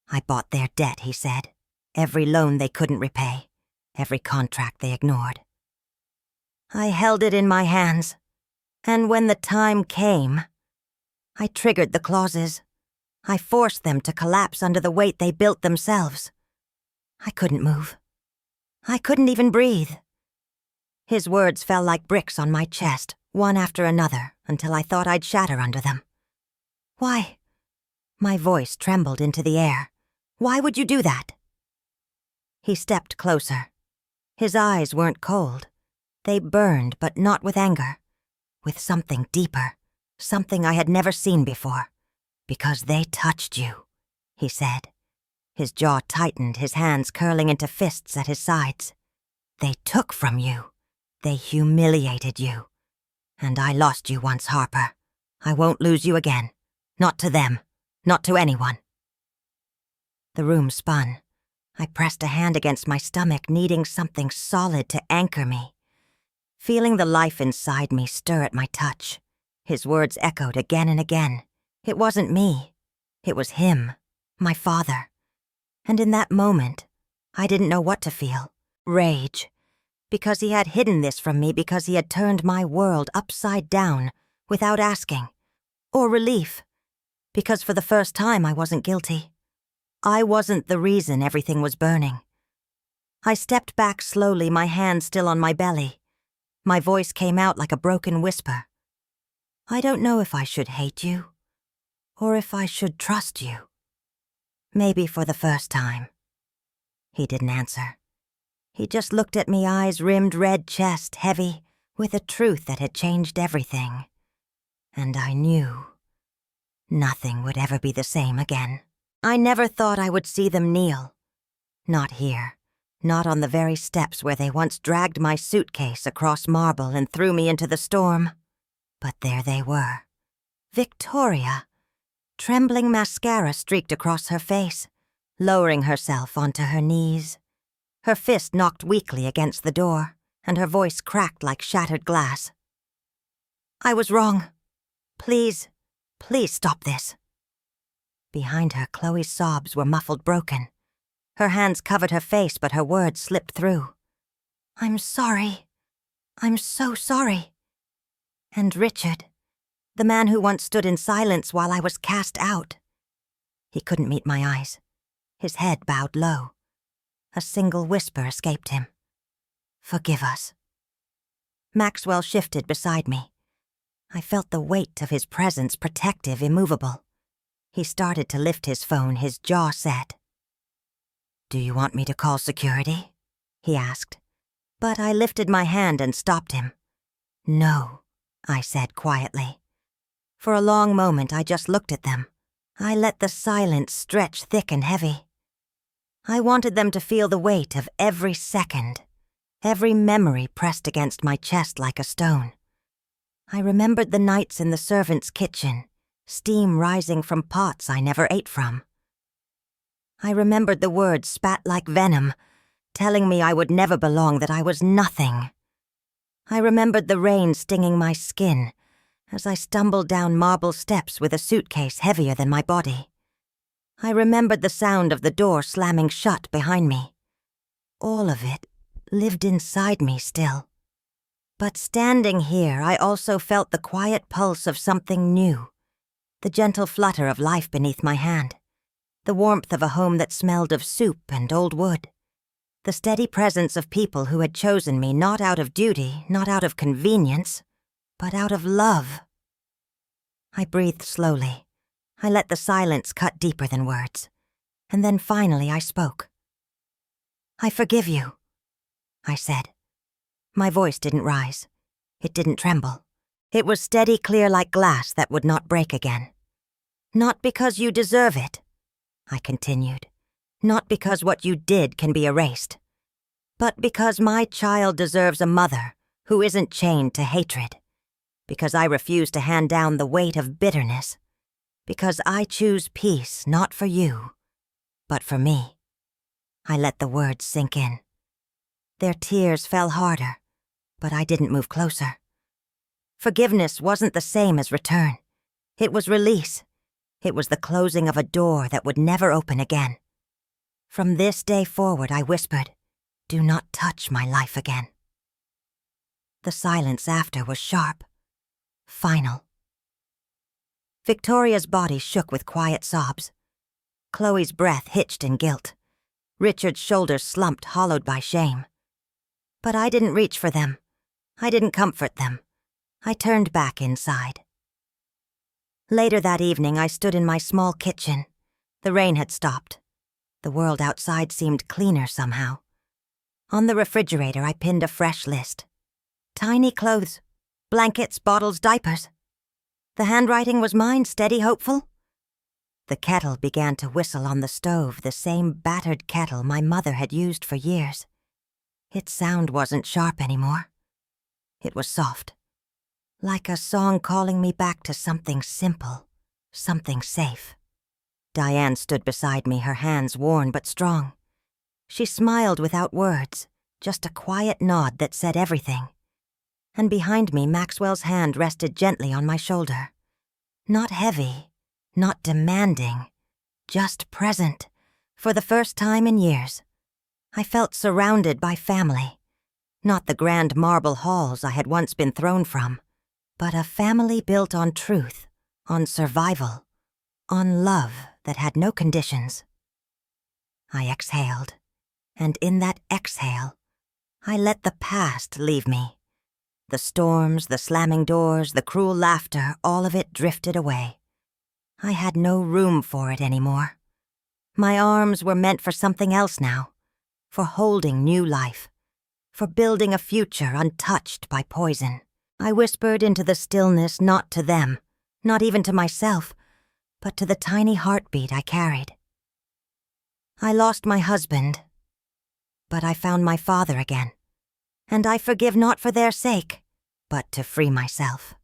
"I bought their debt," he said. "Every loan they couldn't repay. Every contract they ignored." I held it in my hands. And when the time came, I triggered the clauses. I forced them to collapse under the weight they built themselves. I couldn't move. I couldn't even breathe. His words fell like bricks on my chest, one after another, until I thought I'd shatter under them. "Why?" My voice trembled into the air. "Why would you do that?" He stepped closer. His eyes weren't cold. They burned, but not with anger. With something deeper, something I had never seen before. "Because they touched you," he said. His jaw tightened, his hands curling into fists at his sides. "They took from you. They humiliated you. And I lost you once, Harper. I won't lose you again. Not to them. Not to anyone." The room spun. I pressed a hand against my stomach, needing something solid to anchor me. Feeling the life inside me stir at my touch, his words echoed again and again. It wasn't me. It was him, my father. And in that moment, I didn't know what to feel. Rage. Because he had hidden this from me, because he had turned my world upside down without asking. Or relief. Because for the first time I wasn't guilty. I wasn't the reason everything was burning. I stepped back slowly, my hand still on my belly. My voice came out like a broken whisper. "I don't know if I should hate you, or if I should trust you. Maybe for the first time." He didn't answer. He just looked at me, eyes rimmed, red chest heavy, with a truth that had changed everything. And I knew nothing would ever be the same again. I never thought I would see them kneel. Not here. Not on the very steps where they once dragged my suitcase across marble and threw me into the storm. But there they were. Victoria. Trembling mascara streaked across her face, lowering herself onto her knees. Her fist knocked weakly against the door, and her voice cracked like shattered glass. "I was wrong. Please, please stop this." Behind her, Chloe's sobs were muffled, broken. Her hands covered her face, but her words slipped through. "I'm sorry. I'm so sorry." And Richard, the man who once stood in silence while I was cast out. He couldn't meet my eyes. His head bowed low. A single whisper escaped him. "Forgive us." Maxwell shifted beside me. I felt the weight of his presence, protective, immovable. He started to lift his phone, his jaw set. "Do you want me to call security?" he asked. But I lifted my hand and stopped him. "No," I said quietly. For a long moment I just looked at them. I let the silence stretch thick and heavy. I wanted them to feel the weight of every second, every memory pressed against my chest like a stone. I remembered the nights in the servants' kitchen, steam rising from pots I never ate from. I remembered the words spat like venom, telling me I would never belong, that I was nothing. I remembered the rain stinging my skin as I stumbled down marble steps with a suitcase heavier than my body. I remembered the sound of the door slamming shut behind me. All of it lived inside me still. But standing here, I also felt the quiet pulse of something new, the gentle flutter of life beneath my hand, the warmth of a home that smelled of soup and old wood, the steady presence of people who had chosen me not out of duty, not out of convenience, but out of love. I breathed slowly. I let the silence cut deeper than words. And then finally I spoke. "I forgive you," I said. My voice didn't rise. It didn't tremble. It was steady, clear like glass that would not break again. Not because you deserve it, I continued. Not because what you did can be erased. But because my child deserves a mother who isn't chained to hatred. Because I refuse to hand down the weight of bitterness. Because I choose peace not for you, but for me. I let the words sink in. Their tears fell harder, but I didn't move closer. Forgiveness wasn't the same as return. It was release. It was the closing of a door that would never open again. From this day forward, I whispered, "Do not touch my life again." The silence after was sharp, final. Victoria's body shook with quiet sobs. Chloe's breath hitched in guilt. Richard's shoulders slumped, hollowed by shame. But I didn't reach for them. I didn't comfort them. I turned back inside. Later that evening, I stood in my small kitchen. The rain had stopped. The world outside seemed cleaner somehow. On the refrigerator, I pinned a fresh list. Tiny clothes, blankets, bottles, diapers. The handwriting was mine, steady, hopeful. The kettle began to whistle on the stove, the same battered kettle my mother had used for years. Its sound wasn't sharp anymore. It was soft, like a song calling me back to something simple, something safe. Diane stood beside me, her hands worn but strong. She smiled without words, just a quiet nod that said everything. And behind me, Maxwell's hand rested gently on my shoulder. Not heavy, not demanding, just present, for the first time in years. I felt surrounded by family. Not the grand marble halls I had once been thrown from, but a family built on truth, on survival, on love that had no conditions. I exhaled, and in that exhale, I let the past leave me. The storms, the slamming doors, the cruel laughter, all of it drifted away. I had no room for it anymore. My arms were meant for something else now, for holding new life, for building a future untouched by poison. I whispered into the stillness, not to them, not even to myself, but to the tiny heartbeat I carried. I lost my husband, but I found my father again, and I forgive not for their sake, but to free myself,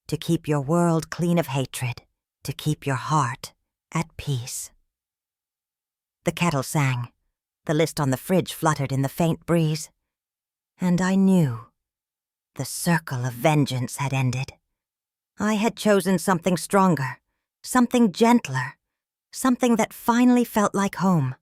to keep your world clean of hatred, to keep your heart at peace. The kettle sang. The list on the fridge fluttered in the faint breeze. And I knew the circle of vengeance had ended. I had chosen something stronger, something gentler, something that finally felt like home.